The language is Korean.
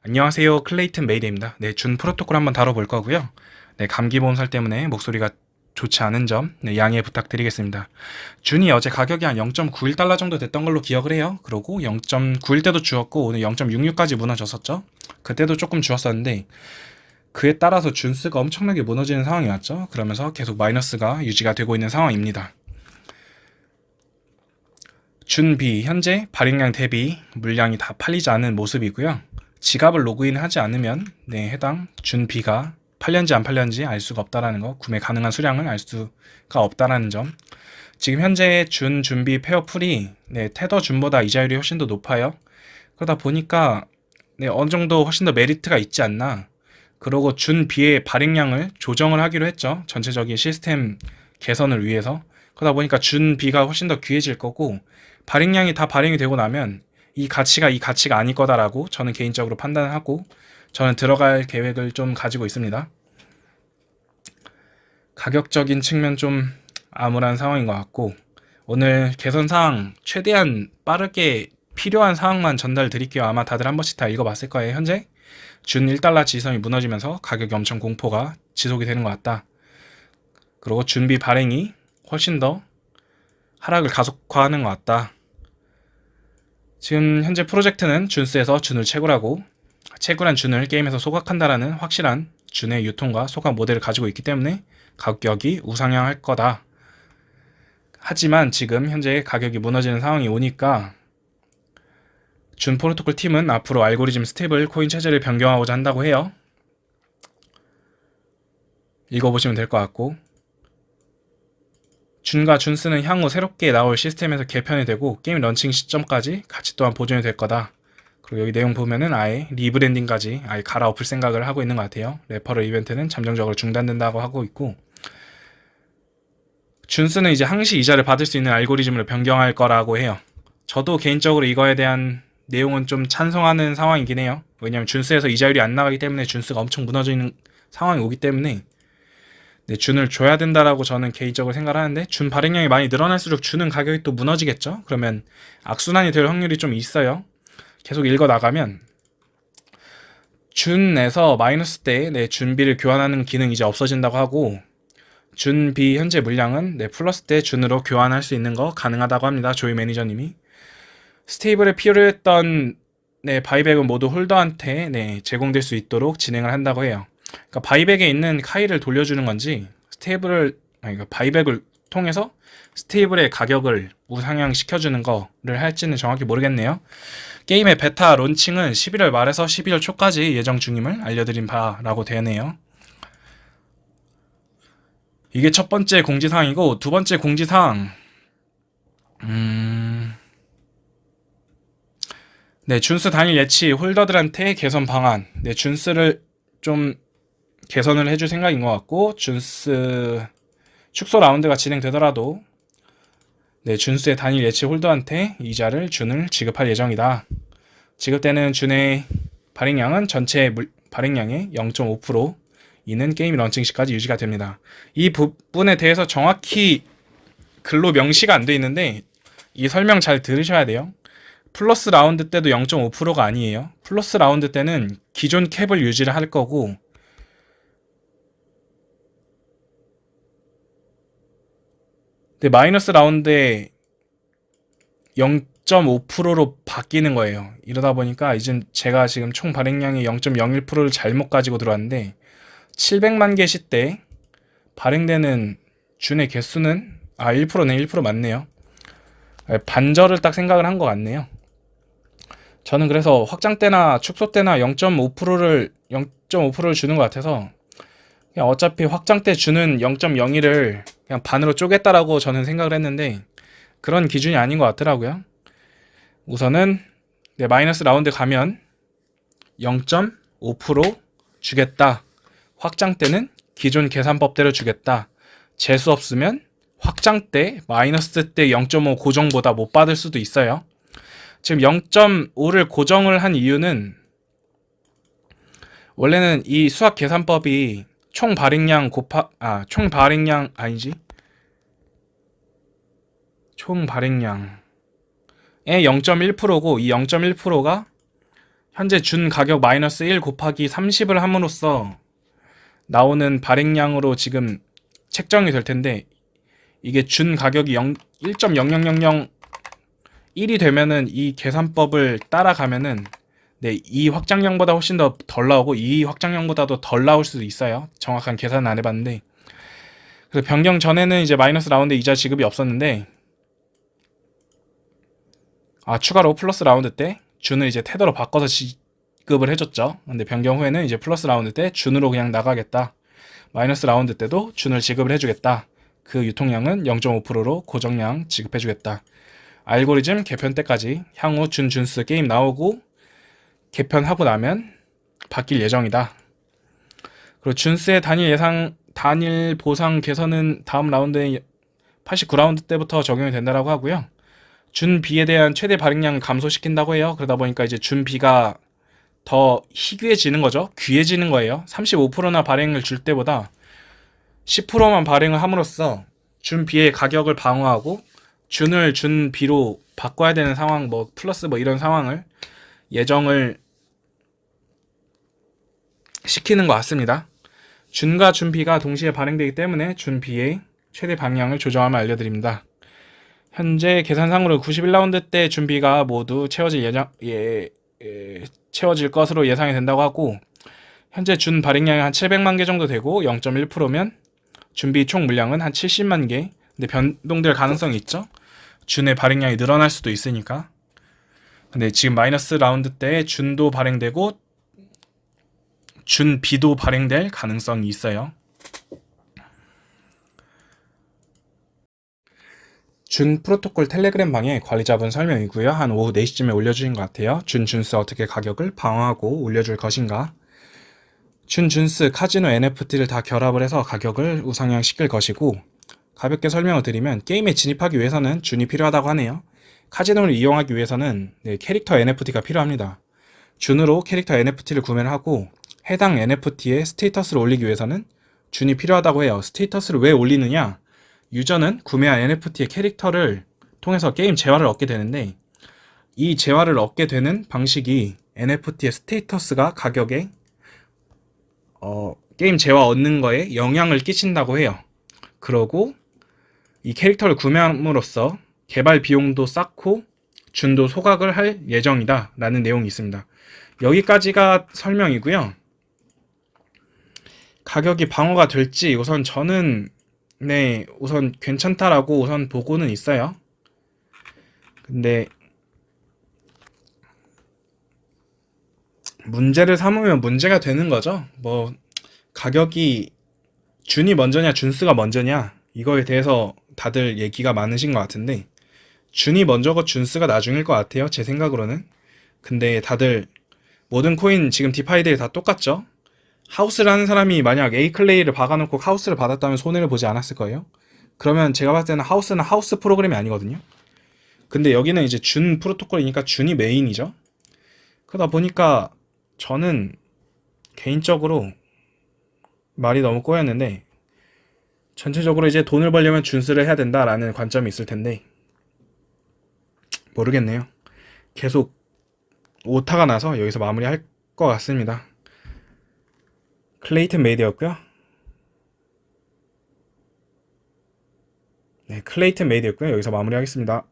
안녕하세요. 클레이튼 메이드입니다. 네, 준 프로토콜 한번 다뤄볼 거고요. 네, 감기 몸살 때문에 목소리가 좋지 않은 점, 네, 양해 부탁드리겠습니다. 준이 어제 가격이 한 0.91달러 정도 됐던 걸로 기억을 해요. 그러고 0.91 때도 주었고 오늘 0.66까지 무너졌었죠. 그때도 조금 주었었는데 그에 따라서 준스가 엄청나게 무너지는 상황이 왔죠. 그러면서 계속 마이너스가 유지가 되고 있는 상황입니다. 준비 현재 발행량 대비 물량이 다 팔리지 않은 모습이고요. 지갑을 로그인하지 않으면 해당 준비가 팔렸는지 안 팔렸는지 알 수가 없다라는 거, 구매 가능한 수량을 알 수가 없다라는 점. 지금 현재 준 준비 페어 풀이 테더 준보다 이자율이 훨씬 더 높아요. 그러다 보니까 어느 정도 훨씬 더 메리트가 있지 않나. 그러고 준 비의 발행량을 조정을 하기로 했죠. 전체적인 시스템 개선을 위해서. 그러다 보니까 준 비가 훨씬 더 귀해질 거고 발행량이 다 발행이 되고 나면 이 가치가 아닐 거다라고 저는 개인적으로 판단을 하고 저는 들어갈 계획을 좀 가지고 있습니다. 가격적인 측면 좀 암울한 상황인 것 같고 오늘 개선 사항 최대한 빠르게 필요한 사항만 전달 드릴게요. 아마 다들 한 번씩 다 읽어봤을 거예요. 현재 준 1달러 지지선이 무너지면서 가격이 엄청 공포가 지속이 되는 것 같다. 그리고 준비 발행이 훨씬 더 하락을 가속화하는 것 같다. 지금 현재 프로젝트는 준스에서 준을 채굴하고 채굴한 준을 게임에서 소각한다라는 확실한 준의 유통과 소각 모델을 가지고 있기 때문에 가격이 우상향할 거다. 하지만 지금 현재 가격이 무너지는 상황이 오니까 준 프로토콜 팀은 앞으로 알고리즘 스테이블 코인 체제를 변경하고자 한다고 해요. 읽어보시면 될 것 같고 준과 준스는 향후 새롭게 나올 시스템에서 개편이 되고 게임 런칭 시점까지 같이 또한 보존이 될 거다. 그리고 여기 내용 보면은 아예 리브랜딩까지 아예 갈아엎을 생각을 하고 있는 것 같아요. 레퍼럴 이벤트는 잠정적으로 중단된다고 하고 있고 준스는 이제 항시 이자를 받을 수 있는 알고리즘으로 변경할 거라고 해요. 저도 개인적으로 이거에 대한 내용은 좀 찬성하는 상황이긴 해요. 왜냐하면 준스에서 이자율이 안 나가기 때문에 준스가 엄청 무너지는 상황이 오기 때문에 준을 줘야 된다라고 저는 개인적으로 생각을 하는데 준 발행량이 많이 늘어날수록 준은 가격이 또 무너지겠죠. 그러면 악순환이 될 확률이 좀 있어요. 계속 읽어 나가면 준에서 마이너스 때 준비를 교환하는 기능이 이제 없어진다고 하고 준비 현재 물량은 플러스 때 준으로 교환할 수 있는 거 가능하다고 합니다. 조이 매니저님이 스테이블에 필요했던 바이백은 모두 홀더한테 제공될 수 있도록 진행을 한다고 해요. 그러니까 바이백에 있는 카이를 돌려주는 건지 그러니까 바이백을 통해서 스테이블의 가격을 우상향 시켜주는 거를 할지는 정확히 모르겠네요. 게임의 베타 론칭은 11월 말에서 12월 초까지 예정 중임을 알려드린 바라고 되네요. 이게 첫 번째 공지사항이고 두 번째 공지사항 준스 단일 예치 홀더들한테 개선 방안 준스를 좀 개선을 해줄 생각인 것 같고 준스 축소 라운드가 진행되더라도 준스의 단일 예치 홀더한테 이자를 준을 지급할 예정이다. 지급되는 준의 발행량은 전체 발행량의 0.5% 이는 게임 런칭 시까지 유지가 됩니다. 이 부분에 대해서 정확히 글로 명시가 안 돼 있는데 이 설명 잘 들으셔야 돼요. 플러스 라운드 때도 0.5%가 아니에요. 플러스 라운드 때는 기존 캡을 유지를 할 거고 마이너스 라운드에 0.5%로 바뀌는 거예요. 이러다 보니까 이젠 제가 지금 총 발행량의 0.01%를 잘못 가지고 들어왔는데 700만 개 시때 발행되는 준의 개수는 1%네. 1% 맞네요. 반절을 딱 생각을 한 것 같네요. 저는 그래서 확장 때나 축소 때나 0.5%를 주는 것 같아서 그냥 어차피 확장 때 주는 0.01을 그냥 반으로 쪼갰다라고 저는 생각을 했는데 그런 기준이 아닌 것 같더라고요. 우선은 마이너스 라운드 가면 0.5% 주겠다. 확장 때는 기존 계산법대로 주겠다. 재수 없으면 확장 때 마이너스 때 0.5 고정보다 못 받을 수도 있어요. 지금 0.5를 고정을 한 이유는 원래는 이 수학 계산법이 총 발행량 총 발행량 아니지? 총 발행량의 0.1%고 이 0.1%가 현재 준 가격 마이너스 1 곱하기 30을 함으로써 나오는 발행량으로 지금 책정이 될 텐데, 이게 준 가격이 1.00001이 되면은 이 계산법을 따라가면은 네, 이 확장량보다 훨씬 더 덜 나오고 이 확장량보다도 덜 나올 수도 있어요. 정확한 계산은 안 해봤는데. 그래서 변경 전에는 이제 마이너스 라운드 이자 지급이 없었는데, 추가로 플러스 라운드 때 준을 이제 테더로 바꿔서 지급을 해줬죠. 근데 변경 후에는 이제 플러스 라운드 때 준으로 그냥 나가겠다. 마이너스 라운드 때도 준을 지급을 해주겠다. 그 유통량은 0.5%로 고정량 지급해주겠다. 알고리즘 개편 때까지 향후 준스 게임 나오고 개편하고 나면 바뀔 예정이다. 그리고 준스의 단일 보상 개선은 다음 라운드에 89라운드 때부터 적용이 된다라고 하고요. 준 B에 대한 최대 발행량을 감소시킨다고 해요. 그러다 보니까 이제 준 B가 더 희귀해지는 거죠. 귀해지는 거예요. 35%나 발행을 줄 때보다 10%만 발행을 함으로써 준 B의 가격을 방어하고 준을 준 B로 바꿔야 되는 상황, 뭐 플러스 뭐 이런 상황을 예정을 시키는 것 같습니다. 준과 준 B가 동시에 발행되기 때문에 준 B의 최대 방향을 조정하면 알려드립니다. 현재 계산상으로 91라운드 때 준 B가 모두 채워질 것으로 예상이 된다고 하고, 현재 준 발행량이 한 700만 개 정도 되고 0.1%면 준 B 총 물량은 한 70만 개. 근데 변동될 가능성이 있죠. 준의 발행량이 늘어날 수도 있으니까. 근데 지금 마이너스 라운드 때 준도 발행되고 준 B도 발행될 가능성이 있어요. 준 프로토콜 텔레그램 방에 관리자분 설명이고요. 한 오후 4시쯤에 올려주신 것 같아요. 준스 어떻게 가격을 방어하고 올려줄 것인가. 준스 카지노 NFT를 다 결합을 해서 가격을 우상향시킬 것이고, 가볍게 설명을 드리면 게임에 진입하기 위해서는 준이 필요하다고 하네요. 카지노를 이용하기 위해서는 캐릭터 NFT가 필요합니다. 준으로 캐릭터 NFT를 구매를 하고 해당 NFT에 스테이터스를 올리기 위해서는 준이 필요하다고 해요. 스테이터스를 왜 올리느냐? 유저는 구매한 NFT의 캐릭터를 통해서 게임 재화를 얻게 되는데, 이 재화를 얻게 되는 방식이 NFT의 스테이터스가 가격에 게임 재화 얻는 거에 영향을 끼친다고 해요. 그러고 이 캐릭터를 구매함으로써 개발 비용도 쌓고 준도 소각을 할 예정이다 라는 내용이 있습니다. 여기까지가 설명이고요. 가격이 방어가 될지 우선 저는 우선 괜찮다라고 우선 보고는 있어요. 근데 문제를 삼으면 문제가 되는 거죠. 뭐 가격이 준이 먼저냐 준스가 먼저냐 이거에 대해서 다들 얘기가 많으신 것 같은데, 준이 먼저고 준스가 나중일 것 같아요. 제 생각으로는. 근데 다들 모든 코인 지금 디파이들이 다 똑같죠. 하우스를 하는 사람이 만약 A클레이를 박아놓고 하우스를 받았다면 손해를 보지 않았을 거예요. 그러면 제가 봤을 때는 하우스는 하우스 프로그램이 아니거든요. 근데 여기는 이제 준 프로토콜이니까 준이 메인이죠. 그러다 보니까 저는 개인적으로 말이 너무 꼬였는데, 전체적으로 이제 돈을 벌려면 준스를 해야 된다라는 관점이 있을 텐데 모르겠네요. 계속 오타가 나서 여기서 마무리할 것 같습니다. 클레이튼 메이드였고요. 클레이튼 메이드였고요. 여기서 마무리하겠습니다.